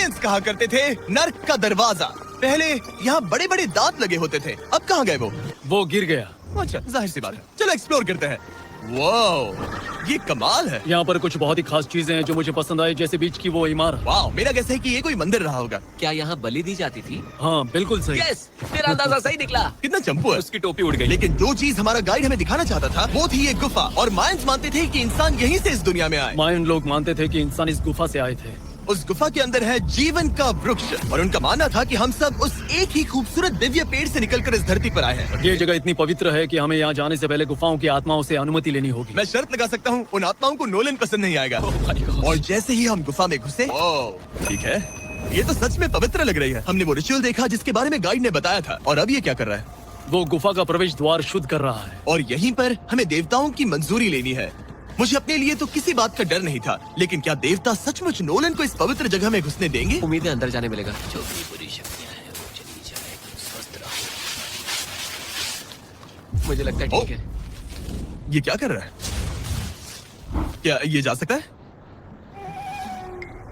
कहा करते थे नर्क का दरवाजा। पहले यहाँ बड़े बड़े दांत लगे होते थे, अब कहाँ गए वो गिर गया। अच्छा, जाहिर सी बात है। चलो एक्सप्लोर करते हैं। वाह, ये कमाल है। यहाँ पर कुछ बहुत ही खास चीजें हैं जो मुझे पसंद आई, जैसे बीच की वो इमारत। वाह, मेरा गैस है कि ये कोई मंदिर रहा होगा। क्या यहाँ बलि दी जाती थी? हाँ बिल्कुल सही। यस, तेरा अंदाजा सही निकला। कितना चंपू है। उसकी टोपी उड़ गई। लेकिन जो चीज हमारा गाइड हमें दिखाना चाहता था वो थी ये गुफा, और मायंस मानते थे कि इंसान यहीं से इस दुनिया में आए। मायन लोग मानते थे कि इंसान इस गुफा से आए थे। उस गुफा के अंदर है जीवन का वृक्ष, और उनका मानना था कि हम सब उस एक ही खूबसूरत दिव्य पेड़ से निकलकर इस धरती पर आए हैं। ये जगह इतनी पवित्र है कि हमें यहाँ जाने से पहले गुफाओं की आत्माओं से अनुमति लेनी होगी। मैं शर्त लगा सकता हूँ उन आत्माओं को नोलन पसंद नहीं आएगा। और जैसे ही हम गुफा में घुसे, ठीक है, ये तो सच में पवित्र लग रही है। हमने वो रिचुअल देखा जिसके बारे में गाइड ने बताया था, और अब ये क्या कर रहा है? वो गुफा का प्रवेश द्वार शुद्ध कर रहा है। और यहीं पर हमें देवताओं की मंजूरी लेनी है। मुझे अपने लिए तो किसी बात का डर नहीं था, लेकिन क्या देवता सचमुच नोलन को इस पवित्र जगह में घुसने देंगे? उम्मीद है अंदर जाने मिलेगा। जो भी बुरी शक्तियाँ हैं वो चली जाएगी। स्वस्थ रहो। मुझे लगता है ठीक है। ये क्या कर रहा है? क्या ये जा सकता है?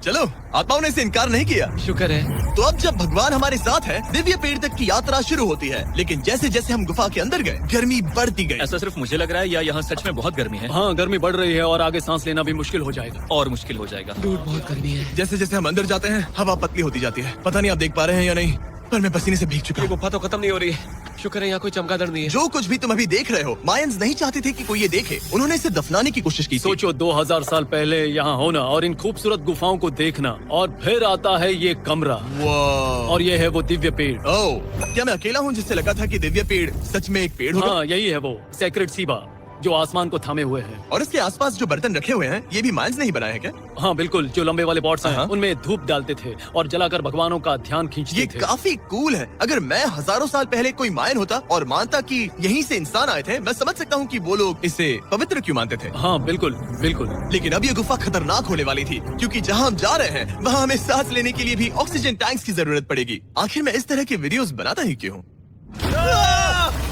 चलो, आत्माओं ने इसे इनकार नहीं किया। शुक्र है। तो अब जब भगवान हमारे साथ है, दिव्य पेड़ तक की यात्रा शुरू होती है। लेकिन जैसे जैसे हम गुफा के अंदर गए, गर्मी बढ़ती गई। ऐसा सिर्फ मुझे लग रहा है या यहाँ सच में बहुत गर्मी है? हाँ, गर्मी बढ़ रही है और आगे सांस लेना भी मुश्किल हो जाएगा। और मुश्किल हो जाएगा। दूर बहुत गर्मी है। जैसे जैसे हम अंदर जाते हैं, हवा पतली होती जाती है। पता नहीं आप देख पा रहे हैं या नहीं, पर मैं पसीने से भीग चुका ये हूँ। गुफा तो खत्म नहीं हो रही है। शुक्र है यहाँ कोई चमगादड़ नहीं है। जो कुछ भी तुम अभी देख रहे हो, मायंस नहीं चाहते थे कि कोई ये देखे। उन्होंने इसे दफनाने की कोशिश की थी। सोचो 2000 साल पहले यहाँ होना और इन खूबसूरत गुफाओं को देखना, और फिर आता है ये कमरा, वाह। और ये है वो दिव्य पेड़। ओह, क्या मैं अकेला हूँ जिससे लगा था कि दिव्य पेड़ सच में एक पेड़ होगा? हाँ, यही है वो सेक्रेड सीबा जो आसमान को थामे हुए है। और इसके आसपास जो बर्तन रखे हुए हैं, ये भी मायंस ने ही बनाए हैं क्या? हाँ बिल्कुल, जो लंबे वाले पॉट्स हैं हाँ। उनमें धूप डालते थे और जलाकर भगवानों का ध्यान खींचते ये थे। काफी कूल है। अगर मैं हजारों साल पहले कोई मायन होता और मानता कि यहीं से इंसान आए थे, मैं समझ सकता हूँ कि वो लोग इसे पवित्र क्यों मानते थे। हाँ बिल्कुल बिल्कुल। लेकिन अब ये गुफा खतरनाक होने वाली थी, क्योंकि जहाँ हम जा रहे हैं वहाँ हमें सांस लेने के लिए भी ऑक्सीजन टैंक्स की जरूरत पड़ेगी। आखिर मैं इस तरह के वीडियोस बनाता ही क्यों हूँ?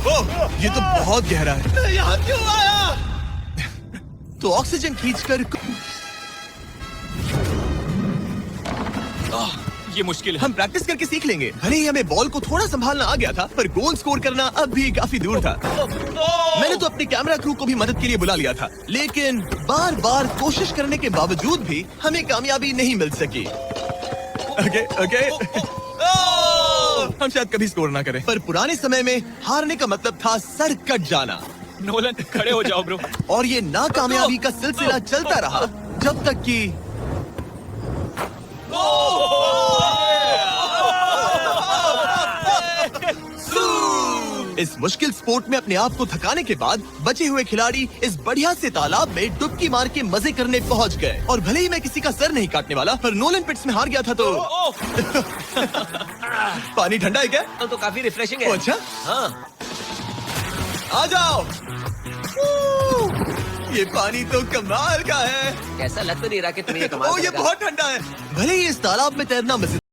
ओह, ये तो बहुत गहरा है। यहाँ क्यों आया? तो ऑक्सीजन खींचकर ये मुश्किल है। हम प्रैक्टिस करके सीख लेंगे। भले ही हमें बॉल को थोड़ा संभालना आ गया था, पर गोल स्कोर करना अब भी काफी दूर था। मैंने तो अपने कैमरा क्रू को भी मदद के लिए बुला लिया था, लेकिन बार बार कोशिश करने के बावजूद भी हमें कामयाबी नहीं मिल सकी। ओके। हम शायद कभी स्कोर ना करें, पर पुराने समय में हारने का मतलब था सर कट जाना। नोलन खड़े हो जाओ ब्रो। और ये नाकामयाबी का सिलसिला चलता रहा जब तक कि इस मुश्किल स्पोर्ट में अपने आप को थकाने के बाद बचे हुए खिलाड़ी इस बढ़िया से तालाब में डुबकी मार के मजे करने पहुंच गए। और भले ही मैं किसी का सर नहीं काटने वाला, पर नोलन पिट्स में हार गया था तो पानी ठंडा है क्या? तो काफी रिफ्रेशिंग है। ओ, अच्छा, हाँ। आ जाओ। ये पानी तो कमाल का है। कैसा लग तो नहीं रहा कि तुम्हें ये कमाल ओ, ये करेगा। बहुत ठंडा है। भले ही इस तालाब में तैरना मजेदार